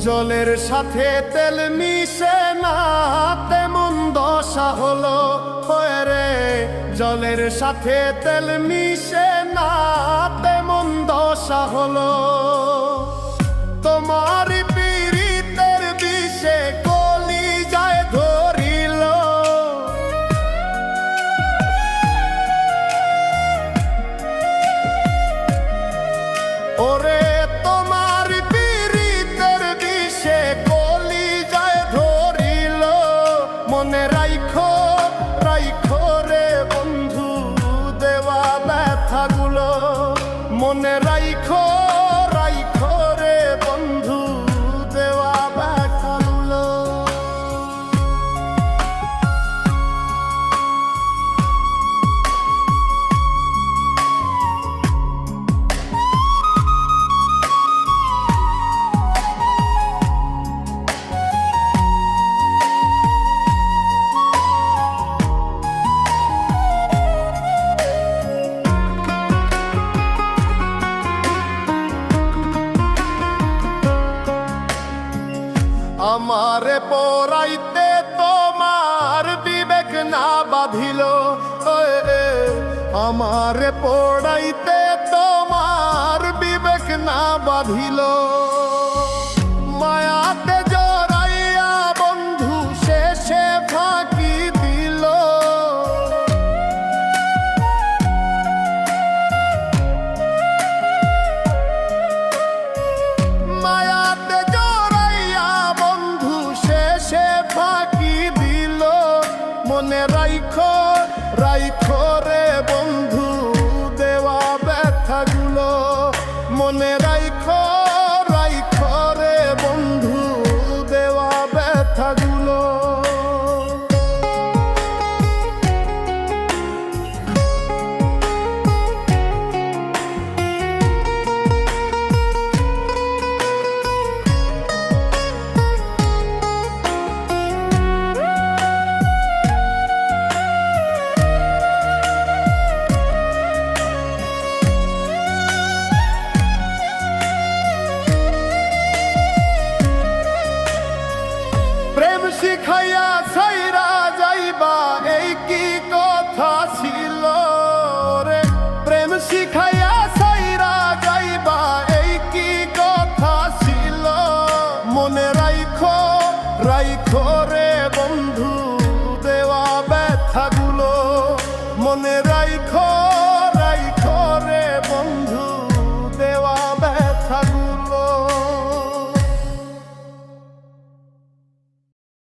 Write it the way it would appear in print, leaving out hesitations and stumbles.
জলের সাথে তেল মিশে না, তেমন দশা হলো হয়ে রে। জলের সাথে তেল মিশে না, তেমন দশা হলো। তোমার পীড়িতের বিষে কলিজায় ধরিল, ওরে তোমার পীড়িতের বিষে কলিজায় ধরিল। মনে রাইখো রাইখো রে বন্ধু দেওয়া ব্যথাগুলো, মনে রাইখো রাইখো রে বন্ধু দেওয়া ব্যথাগুলো। আমারে পড়াইতে তোমার বিবেক না বাঁধিল, আমারে পড়াইতে তোমার বিবেক না বাঁধিল। মায়াতে জড়াইয়া বন্ধু শেষে ফাঁকি দিল। মায়াতে জড়াইয়া বন্ধু শেষে ফাঁকি দিল। মনে রাইখো রাইখো রে বন্ধু দেওয়া ব্যথাগুলো, মনে রাইখো রাইখো রে বন্ধু দেওয়া ব্যথাগুলো। প্রেম শিখাইয়া ছাইরা যাইবা এই কি কথা ছিল রে। প্রেম শিখাইয়া ছাইরা যাইবা এই কি কথা ছিল। মনে রাইখো রাইখো রে